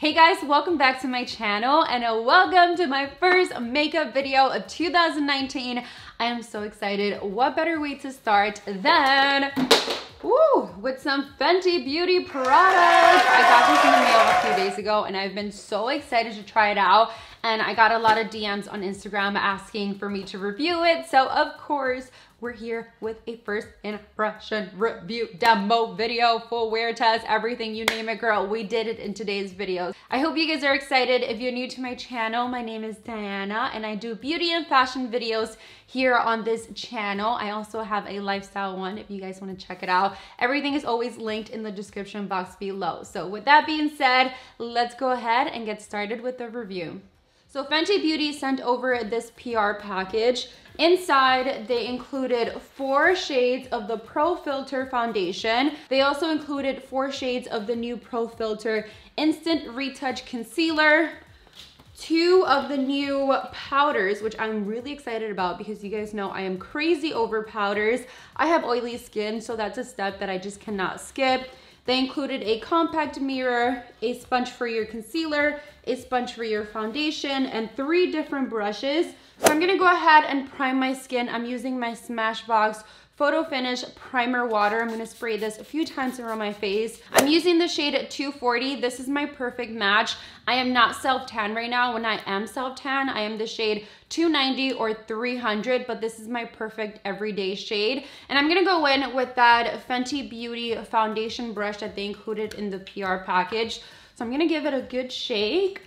Hey guys, welcome back to my channel and welcome to my first makeup video of 2019. I am so excited. What better way to start than with some Fenty Beauty products. I got this in the mail a few days ago and I've been so excited to try it out. And I got a lot of DMs on Instagram asking for me to review it. So of course, we're here with a first impression review, demo video, full wear test, everything, you name it, girl. We did it in today's video. I hope you guys are excited. If you're new to my channel, my name is Diana and I do beauty and fashion videos here on this channel. I also have a lifestyle one if you guys want to check it out. Everything is always linked in the description box below. So with that being said, let's go ahead and get started with the review. So Fenty Beauty sent over this PR package. Inside, they included 4 shades of the Pro Filt'r foundation. They also included 4 shades of the new Pro Filt'r Instant Retouch Concealer, 2 of the new powders, which I'm really excited about because you guys know I am crazy over powders. I have oily skin, so that's a step that I just cannot skip. They included a compact mirror, a sponge for your concealer, a sponge for your foundation, and 3 different brushes. So I'm gonna go ahead and prime my skin. I'm using my Smashbox Photo Finish Primer Water. I'm gonna spray this a few times around my face. I'm using the shade 240. This is my perfect match. I am not self-tan right now. When I am self-tan, I am the shade 290 or 300, but this is my perfect everyday shade. And I'm gonna go in with that Fenty Beauty foundation brush that they included in the PR package. So I'm gonna give it a good shake.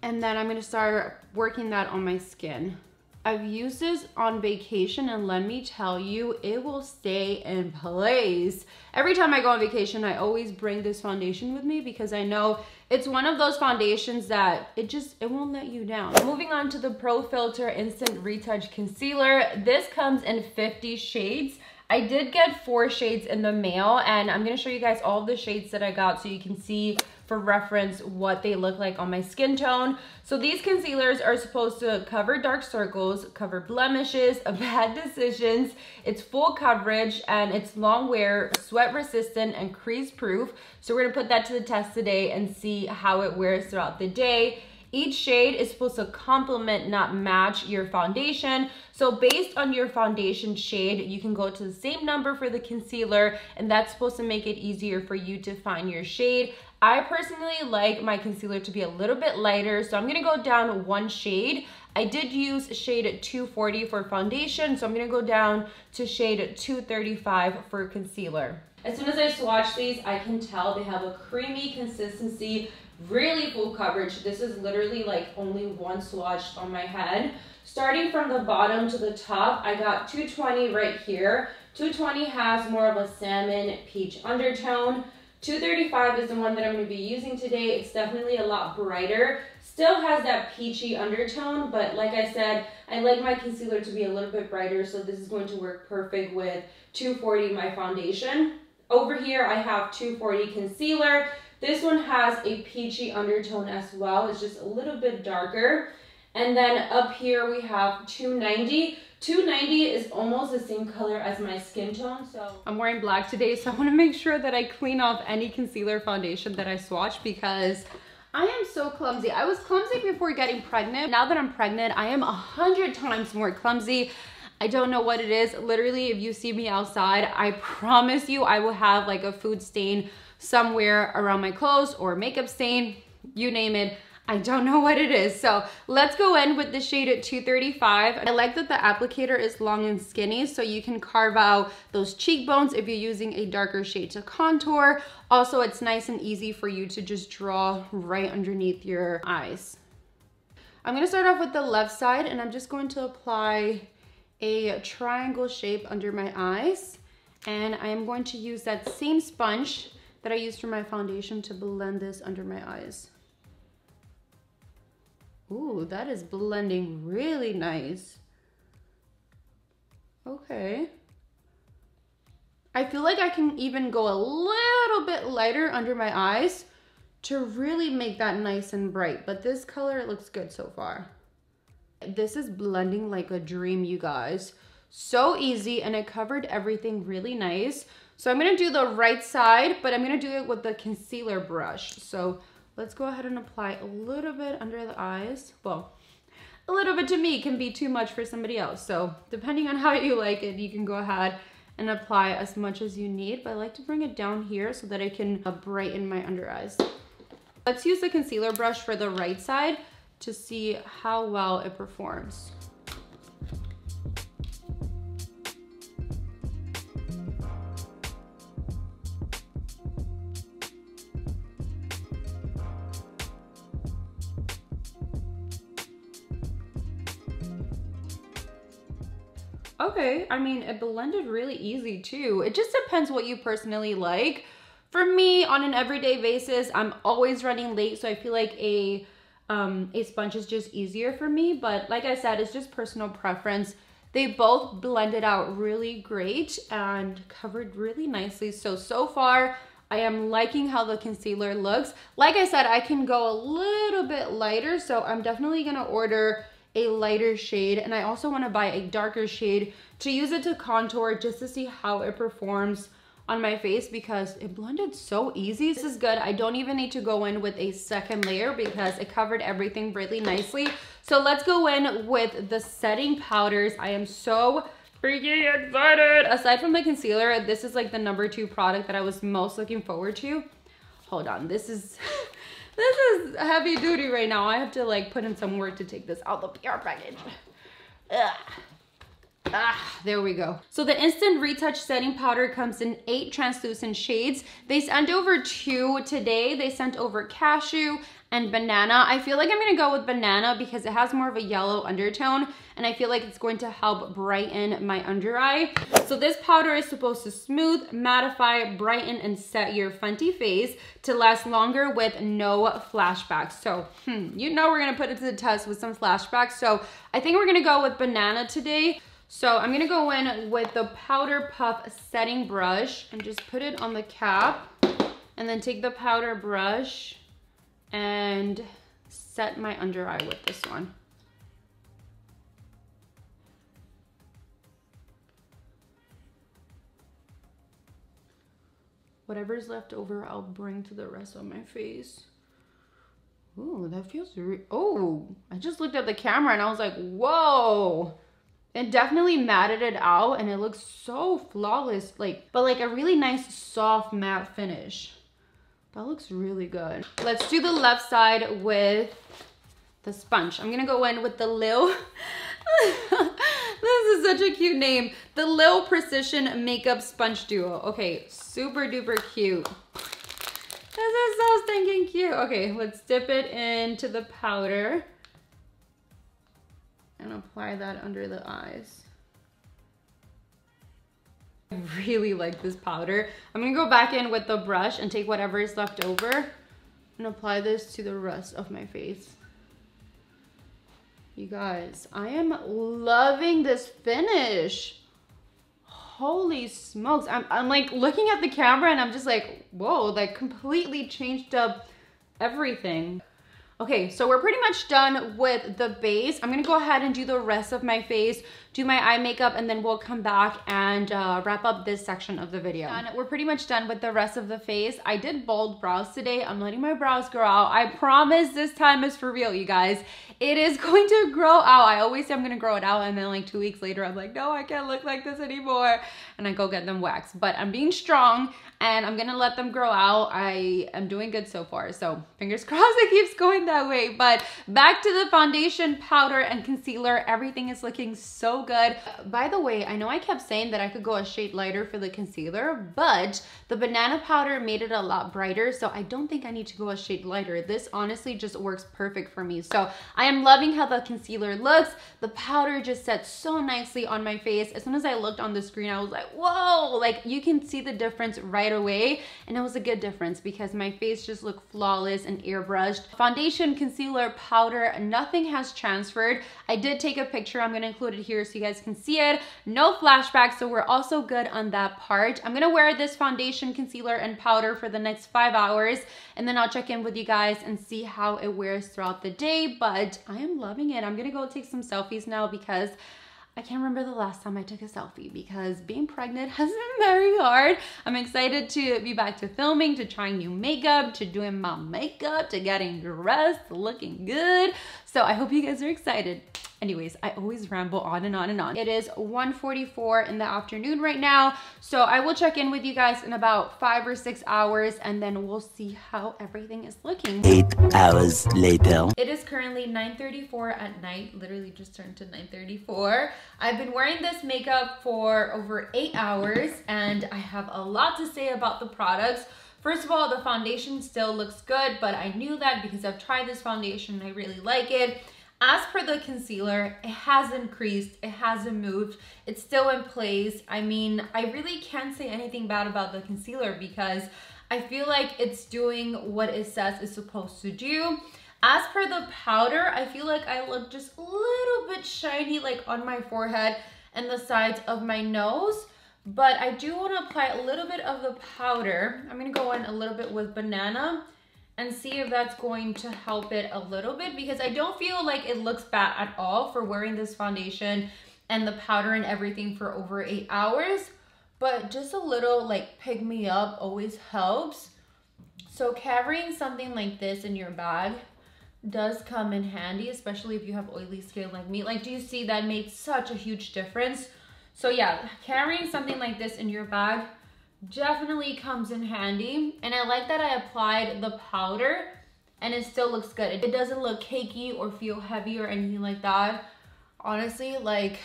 And then I'm gonna start working that on my skin. I've used this on vacation and let me tell you, it will stay in place. Every time I go on vacation, I always bring this foundation with me because I know it's one of those foundations that it won't let you down. Moving on to the Pro Filt'r Instant Retouch Concealer. This comes in 50 shades. I did get 4 shades in the mail and I'm gonna show you guys all the shades that I got so you can see for reference what they look like on my skin tone. So these concealers are supposed to cover dark circles, cover blemishes, bad decisions. It's full coverage and it's long wear, sweat resistant, and crease proof. So we're gonna put that to the test today and see how it wears throughout the day. Each shade is supposed to complement, not match your foundation. So based on your foundation shade, you can go to the same number for the concealer and that's supposed to make it easier for you to find your shade. I personally like my concealer to be a little bit lighter, so I'm gonna go down 1 shade. I did use shade 240 for foundation, so I'm gonna go down to shade 235 for concealer. As soon as I swatch these, I can tell they have a creamy consistency, really full coverage. This is literally like only 1 swatch on my head. Starting from the bottom to the top, I got 220 right here. 220 has more of a salmon peach undertone. 235 is the one that I'm going to be using today. It's definitely a lot brighter. Still has that peachy undertone, but like I said, I like my concealer to be a little bit brighter, so this is going to work perfect with 240, my foundation. Over here, I have 240 concealer. This one has a peachy undertone as well. It's just a little bit darker. And then up here, we have 290. 290 is almost the same color as my skin tone, so I'm wearing black today, so I want to make sure that I clean off any concealer foundation that I swatch because I am so clumsy. I was clumsy before getting pregnant. Now that I'm pregnant, I am 100 times more clumsy. I don't know what it is. Literally, if you see me outside, I promise you I will have like a food stain somewhere around my clothes or makeup stain, you name it. I don't know what it is. So let's go in with the shade at 235. I like that the applicator is long and skinny so you can carve out those cheekbones if you're using a darker shade to contour. Also, it's nice and easy for you to just draw right underneath your eyes. I'm gonna start off with the left side and I'm just going to apply a triangle shape under my eyes. And I am going to use that same sponge that I used for my foundation to blend this under my eyes. Ooh, that is blending really nice. Okay. I feel like I can even go a little bit lighter under my eyes to really make that nice and bright, but this color, it looks good so far. This is blending like a dream, you guys. So easy, and it covered everything really nice. So I'm gonna do the right side, but I'm gonna do it with the concealer brush. So let's go ahead and apply a little bit under the eyes. Well, a little bit to me can be too much for somebody else. So depending on how you like it, you can go ahead and apply as much as you need. But I like to bring it down here so that I can brighten my under eyes. Let's use the concealer brush for the right side to see how well it performs. Okay, I mean, it blended really easy too. It just depends what you personally like. For me, on an everyday basis, I'm always running late, so I feel like a sponge is just easier for me. But like I said, it's just personal preference. They both blended out really great and covered really nicely. So far, I am liking how the concealer looks. Like I said, I can go a little bit lighter, so I'm definitely gonna order a lighter shade, and I also want to buy a darker shade to use it to contour just to see how it performs on my face, because it blended so easy. This is good. I don't even need to go in with a second layer because it covered everything really nicely. So let's go in with the setting powders. I am so freaking excited. Aside from the concealer, this is like the #2 product that I was most looking forward to. Hold on, this is heavy duty right now. I have to like put in some work to take this out the PR package. There we go. So the Instant Retouch setting powder comes in 8 translucent shades. They sent over 2 today. They sent over cashew and banana. I feel like I'm gonna go with banana because it has more of a yellow undertone, and I feel like it's going to help brighten my under eye. So this powder is supposed to smooth, mattify, brighten, and set your Fenty face to last longer with no flashbacks. So, you know we're gonna put it to the test with some flashbacks. So I think we're gonna go with banana today. So I'm gonna go in with the Powder Puff setting brush and just put it on the cap, and then take the powder brush and set my under eye with this one. Whatever's left over, I'll bring to the rest of my face. Ooh, that feels oh, I just looked at the camera and I was like, whoa. It definitely matted it out and it looks so flawless, but like a really nice soft matte finish. That looks really good. Let's do the left side with the sponge. I'm gonna go in with the Lil. This is such a cute name. The Lil Precision Makeup Sponge Duo. Okay, super duper cute. This is so stinking cute. Okay, let's dip it into the powder and apply that under the eyes. I really like this powder. I'm gonna go back in with the brush and take whatever is left over and apply this to the rest of my face. You guys, I am loving this finish. Holy smokes. I'm like looking at the camera and I'm just like, whoa, that completely changed up everything. Okay, so we're pretty much done with the base. I'm gonna go ahead and do the rest of my face, do my eye makeup, and then we'll come back and wrap up this section of the video. And we're pretty much done with the rest of the face. I did bold brows today. I'm letting my brows grow out. I promise this time is for real, you guys. It is going to grow out. I always say I'm gonna grow it out, and then like 2 weeks later, I'm like, no, I can't look like this anymore. And I go get them waxed. But I'm being strong and I'm gonna let them grow out. I am doing good so far. So fingers crossed it keeps going that way. But back to the foundation, powder, and concealer. Everything is looking so good. By the way, I know I kept saying that I could go a shade lighter for the concealer, but the banana powder made it a lot brighter. So I don't think I need to go a shade lighter. This honestly just works perfect for me. So I am loving how the concealer looks. The powder just sets so nicely on my face. As soon as I looked on the screen, I was like, whoa, like you can see the difference right away. And it was a good difference because my face just looked flawless and airbrushed. Foundation, concealer, powder, nothing has transferred. I did take a picture. I'm gonna include it here so you guys can see it. No flashbacks, so we're also good on that part. I'm gonna wear this foundation, concealer, and powder for the next 5 hours, and then I'll check in with you guys and see how it wears throughout the day, but I am loving it. I'm gonna go take some selfies now because I can't remember the last time I took a selfie because being pregnant has been very hard. I'm excited to be back to filming, to trying new makeup, to doing my makeup, to getting dressed, looking good. So I hope you guys are excited. Anyways, I always ramble on and on and on. It is 1:44 in the afternoon right now. So I will check in with you guys in about 5 or 6 hours and then we'll see how everything is looking. 8 hours later. It is currently 9:34 at night, literally just turned to 9:34. I've been wearing this makeup for over 8 hours and I have a lot to say about the products. First of all, the foundation still looks good, but I knew that because I've tried this foundation and I really like it. As per the concealer, it hasn't increased, it hasn't moved, it's still in place. I mean, I really can't say anything bad about the concealer because I feel like it's doing what it says it's supposed to do. As per the powder, I feel like I look just a little bit shiny like on my forehead and the sides of my nose. But I do want to apply a little bit of the powder. I'm going to go in a little bit with banana and see if that's going to help it a little bit because I don't feel like it looks bad at all for wearing this foundation and the powder and everything for over 8 hours. But just a little like pick me up always helps. So carrying something like this in your bag does come in handy, especially if you have oily skin like me. Like, do you see that makes such a huge difference? So yeah, carrying something like this in your bag definitely comes in handy. And I like that I applied the powder and it still looks good. It doesn't look cakey or feel heavy or anything like that. Honestly, like,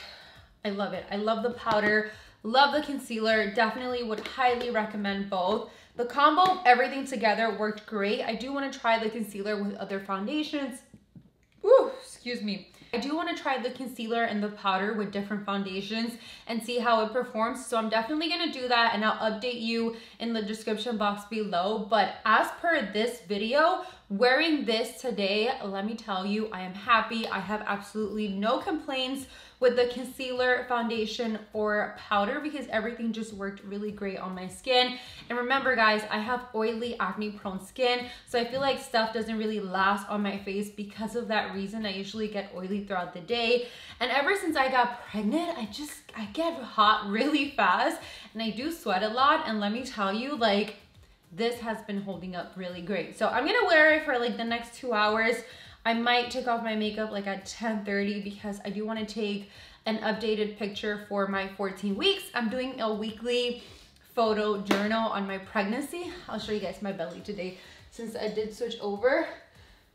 I love it. I love the powder, love the concealer. Definitely would highly recommend both. The combo, everything together worked great. I do want to try the concealer with other foundations. Ooh, excuse me. I do want to try the concealer and the powder with different foundations and see how it performs. So I'm definitely going to do that and I'll update you in the description box below. But as per this video, wearing this today, let me tell you, I am happy. I have absolutely no complaints with the concealer, foundation, or powder because everything just worked really great on my skin. And remember guys, I have oily, acne-prone skin, so I feel like stuff doesn't really last on my face because of that reason. I usually get oily throughout the day. And ever since I got pregnant, I get hot really fast and I do sweat a lot. And let me tell you, like, this has been holding up really great. So I'm gonna wear it for like the next 2 hours. I might take off my makeup like at 10:30 because I do want to take an updated picture for my 14 weeks. I'm doing a weekly photo journal on my pregnancy. I'll show you guys my belly today since I did switch over.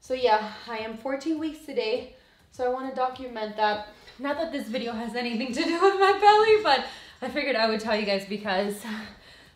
So yeah, I am 14 weeks today. So I want to document that. Not that this video has anything to do with my belly, but I figured I would tell you guys because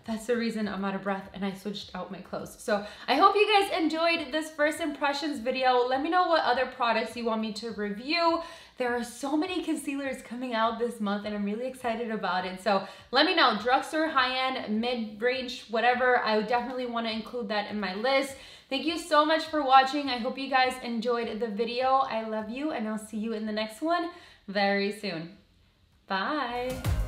that's the reason I'm out of breath and I switched out my clothes. So I hope you guys enjoyed this first impressions video. Let me know what other products you want me to review. There are so many concealers coming out this month and I'm really excited about it. So let me know, drugstore, high-end, mid-range, whatever. I would definitely want to include that in my list. Thank you so much for watching. I hope you guys enjoyed the video. I love you and I'll see you in the next one very soon. Bye.